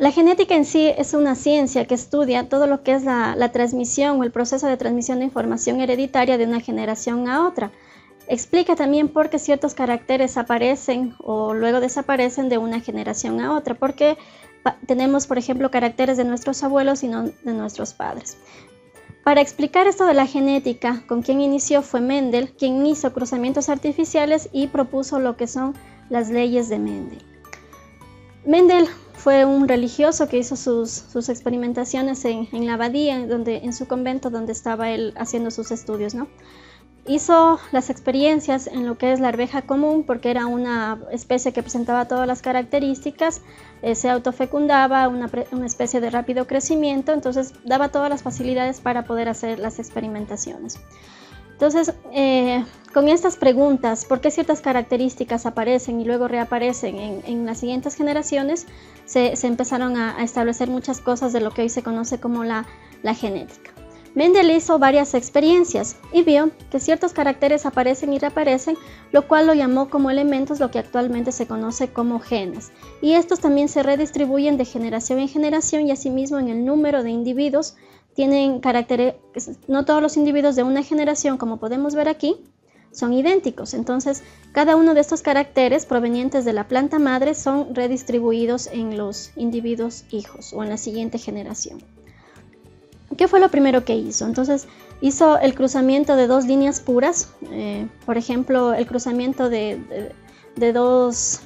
La genética en sí es una ciencia que estudia todo lo que es la transmisión o el proceso de transmisión de información hereditaria de una generación a otra. Explica también por qué ciertos caracteres aparecen o luego desaparecen de una generación a otra, porque tenemos, por ejemplo, caracteres de nuestros abuelos y no de nuestros padres. Para explicar esto de la genética, con quien inició fue Mendel, quien hizo cruzamientos artificiales y propuso lo que son las leyes de Mendel. Mendel fue un religioso que hizo sus experimentaciones en la abadía, en su convento donde estaba él haciendo sus estudios, ¿no? Hizo las experiencias en lo que es la arveja común porque era una especie que presentaba todas las características, se autofecundaba, una especie de rápido crecimiento, entonces daba todas las facilidades para poder hacer las experimentaciones. Entonces, con estas preguntas, ¿por qué ciertas características aparecen y luego reaparecen en las siguientes generaciones? Se empezaron a establecer muchas cosas de lo que hoy se conoce como la genética. Mendel hizo varias experiencias y vio que ciertos caracteres aparecen y reaparecen, lo cual lo llamó como elementos, lo que actualmente se conoce como genes. Y estos también se redistribuyen de generación en generación y asimismo en el número de individuos tienen caracteres. No todos los individuos de una generación, como podemos ver aquí, son idénticos. Entonces, cada uno de estos caracteres provenientes de la planta madre son redistribuidos en los individuos hijos o en la siguiente generación. ¿Qué fue lo primero que hizo? Entonces, hizo el cruzamiento de dos líneas puras, por ejemplo, el cruzamiento de dos,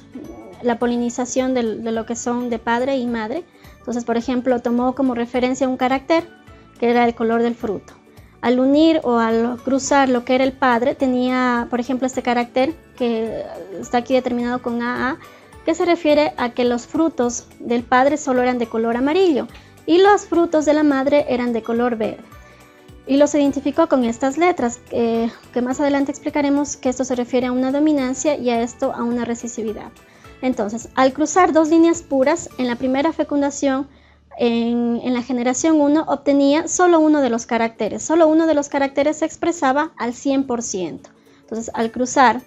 la polinización de lo que son de padre y madre. Entonces, por ejemplo, tomó como referencia un carácter que era el color del fruto. Al unir o al cruzar lo que era el padre, tenía, por ejemplo, este carácter que está aquí determinado con AA, que se refiere a que los frutos del padre solo eran de color amarillo y los frutos de la madre eran de color verde. Y los identificó con estas letras, que más adelante explicaremos que esto se refiere a una dominancia y a esto a una recesividad. Entonces, al cruzar dos líneas puras, en la primera fecundación, en la generación 1, obtenía solo uno de los caracteres. Solo uno de los caracteres se expresaba al 100%. Entonces, al cruzar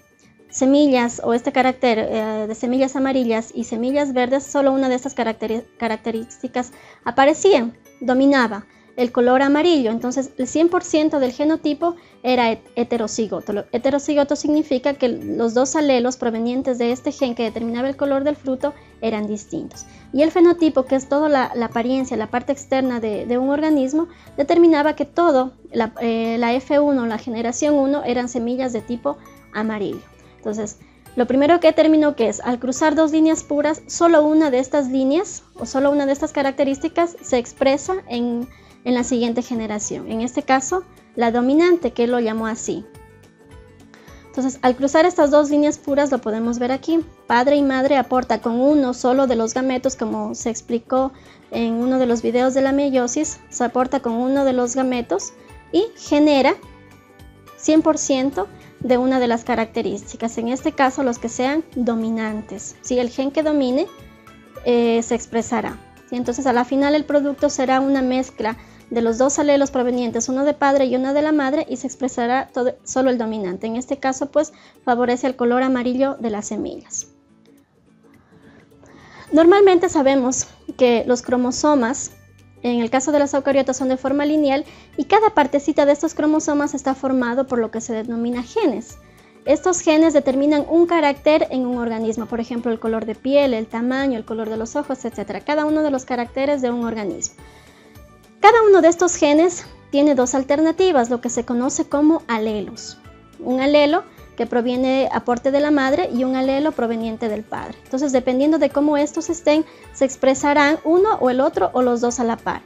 semillas o este carácter de semillas amarillas y semillas verdes, solo una de estas características aparecían, dominaba el color amarillo. Entonces el 100% del genotipo era heterocigoto. Heterocigoto significa que los dos alelos provenientes de este gen que determinaba el color del fruto eran distintos. Y el fenotipo, que es toda la apariencia, la parte externa de un organismo, determinaba que todo, la F1, la generación 1, eran semillas de tipo amarillo. Entonces, lo primero que determinó que es, al cruzar dos líneas puras, solo una de estas líneas o solo una de estas características se expresa en la siguiente generación. En este caso, la dominante, que él lo llamó así. Entonces, al cruzar estas dos líneas puras, lo podemos ver aquí. Padre y madre aporta con uno solo de los gametos, como se explicó en uno de los videos de la meiosis, se aporta con uno de los gametos y genera 100% de una de las características, en este caso los que sean dominantes. Si el gen que domine se expresará. ¿Sí? Entonces a la final el producto será una mezcla de los dos alelos provenientes, uno de padre y uno de la madre, y se expresará solo el dominante. En este caso pues favorece el color amarillo de las semillas. Normalmente sabemos que los cromosomas, en el caso de las eucariotas, son de forma lineal y cada partecita de estos cromosomas está formado por lo que se denomina genes. Estos genes determinan un carácter en un organismo, por ejemplo, el color de piel, el tamaño, el color de los ojos, etc. Cada uno de los caracteres de un organismo. Cada uno de estos genes tiene dos alternativas, lo que se conoce como alelos. Un alelo que proviene aporte de la madre y un alelo proveniente del padre. Entonces, dependiendo de cómo estos estén, se expresarán uno o el otro o los dos a la par.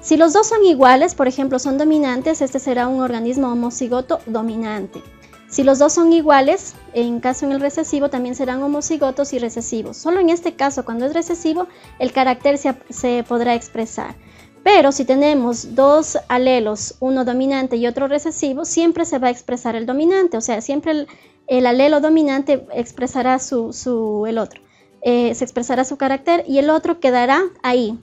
Si los dos son iguales, por ejemplo, son dominantes, este será un organismo homocigoto dominante. Si los dos son iguales, en el recesivo también serán homocigotos y recesivos. Solo en este caso, cuando es recesivo, el carácter se podrá expresar. Pero si tenemos dos alelos, uno dominante y otro recesivo, siempre se va a expresar el dominante. O sea, siempre el alelo dominante expresará el otro. Se expresará su carácter y el otro quedará ahí,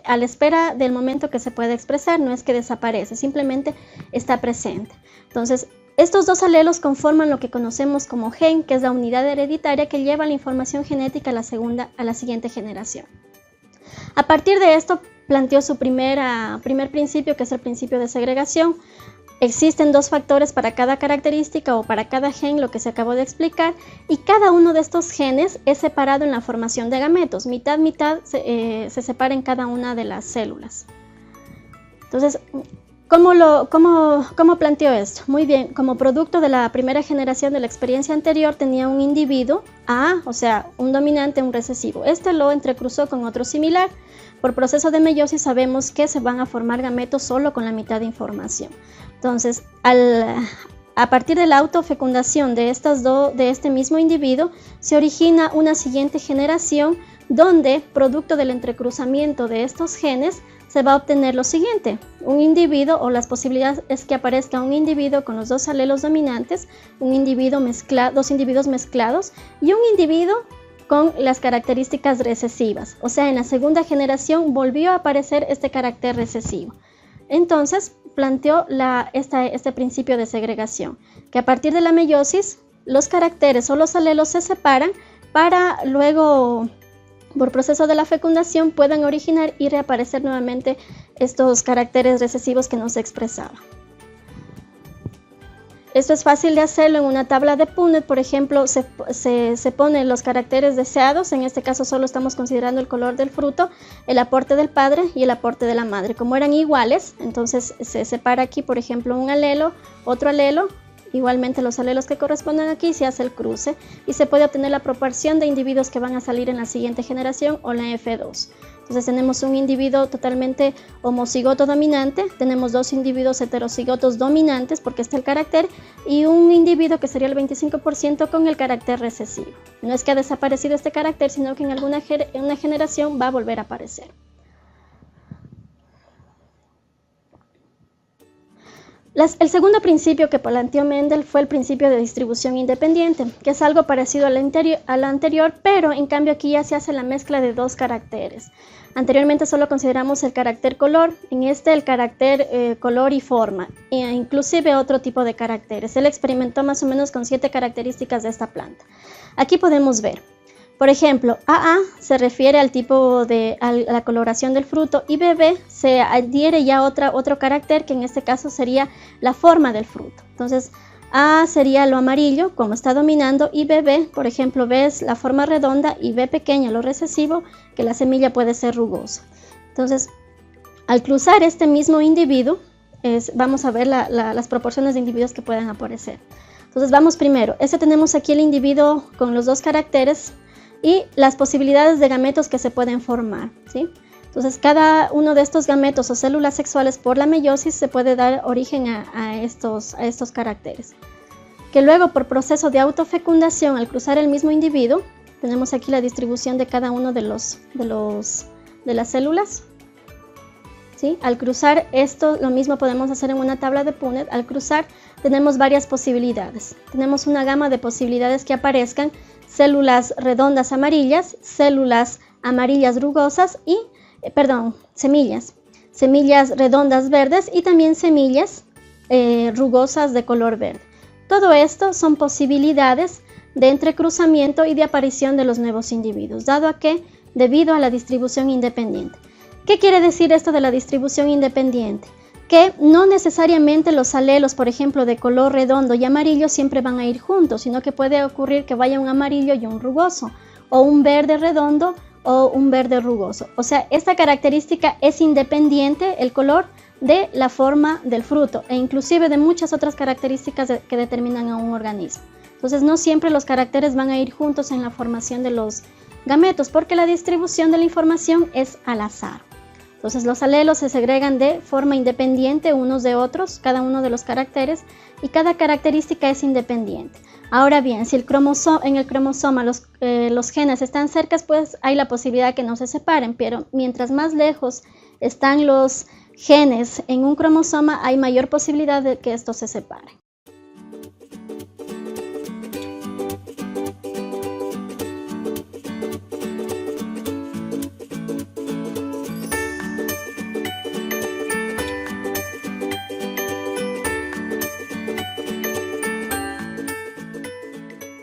a la espera del momento que se pueda expresar. No es que desaparece, simplemente está presente. Entonces, estos dos alelos conforman lo que conocemos como gen, que es la unidad hereditaria que lleva la información genética a la siguiente generación. A partir de esto planteó su primer principio, que es el principio de segregación. Existen 2 factores para cada característica o para cada gen, lo que se acabó de explicar, y cada uno de estos genes es separado en la formación de gametos. Mitad se separa en cada una de las células. Entonces, ¿cómo planteó esto? Muy bien, como producto de la primera generación de la experiencia anterior tenía un individuo A, o sea, un dominante, un recesivo. Este lo entrecruzó con otro similar. Por proceso de meiosis sabemos que se van a formar gametos solo con la mitad de información. Entonces, a partir de la autofecundación de este mismo individuo, se origina una siguiente generación donde, producto del entrecruzamiento de estos genes, se va a obtener lo siguiente: un individuo, o las posibilidades es que aparezca un individuo con los 2 alelos dominantes, dos individuos mezclados y un individuo con las características recesivas. O sea, en la segunda generación volvió a aparecer este carácter recesivo. Entonces, planteó este principio de segregación, que a partir de la meiosis los caracteres o los alelos se separan para luego, por proceso de la fecundación, puedan originar y reaparecer nuevamente estos caracteres recesivos que nos expresaba. Esto es fácil de hacerlo en una tabla de Punnett. Por ejemplo, se ponen los caracteres deseados. En este caso solo estamos considerando el color del fruto, el aporte del padre y el aporte de la madre. Como eran iguales, entonces se separa aquí, por ejemplo, un alelo, otro alelo, igualmente los alelos que corresponden aquí, se hace el cruce y se puede obtener la proporción de individuos que van a salir en la siguiente generación, o la F2. Entonces tenemos un individuo totalmente homocigoto dominante, tenemos 2 individuos heterocigotos dominantes porque está el carácter, y un individuo que sería el 25% con el carácter recesivo. No es que ha desaparecido este carácter, sino que en una generación va a volver a aparecer. El segundo principio que planteó Mendel fue el principio de distribución independiente, que es algo parecido al anterior, pero en cambio aquí ya se hace la mezcla de 2 caracteres. Anteriormente solo consideramos el carácter color, en este el carácter color y forma, e inclusive otro tipo de caracteres. Él experimentó más o menos con 7 características de esta planta. Aquí podemos ver, por ejemplo, AA se refiere al tipo a la coloración del fruto, y BB se adhiere ya a otro carácter, que en este caso sería la forma del fruto. Entonces, A sería lo amarillo, como está dominando, y BB, por ejemplo, B es la forma redonda, y B pequeña, lo recesivo, que la semilla puede ser rugosa. Entonces, al cruzar este mismo individuo, vamos a ver las proporciones de individuos que puedan aparecer. Entonces, vamos primero. Tenemos aquí el individuo con los 2 caracteres y las posibilidades de gametos que se pueden formar, ¿sí? Entonces, cada uno de estos gametos o células sexuales por la meiosis se puede dar origen a estos caracteres. Que luego, por proceso de autofecundación, al cruzar el mismo individuo, tenemos aquí la distribución de cada uno de las células, ¿sí? Al cruzar esto, lo mismo podemos hacer en una tabla de Punnett. Al cruzar tenemos varias posibilidades. Tenemos una gama de posibilidades que aparezcan: células redondas amarillas, células amarillas rugosas y, semillas redondas verdes y también semillas rugosas de color verde. Todo esto son posibilidades de entrecruzamiento y de aparición de los nuevos individuos, debido a la distribución independiente. ¿Qué quiere decir esto de la distribución independiente? Que no necesariamente los alelos, por ejemplo, de color redondo y amarillo siempre van a ir juntos, sino que puede ocurrir que vaya un amarillo y un rugoso, o un verde redondo o un verde rugoso. O sea, esta característica es independiente, el color, de la forma del fruto, e inclusive de muchas otras características que determinan a un organismo. Entonces, no siempre los caracteres van a ir juntos en la formación de los gametos, porque la distribución de la información es al azar. Entonces, los alelos se segregan de forma independiente unos de otros, cada uno de los caracteres, y cada característica es independiente. Ahora bien, si en el cromosoma los genes están cerca, pues hay la posibilidad que no se separen, pero mientras más lejos están los genes en un cromosoma, hay mayor posibilidad de que estos se separen.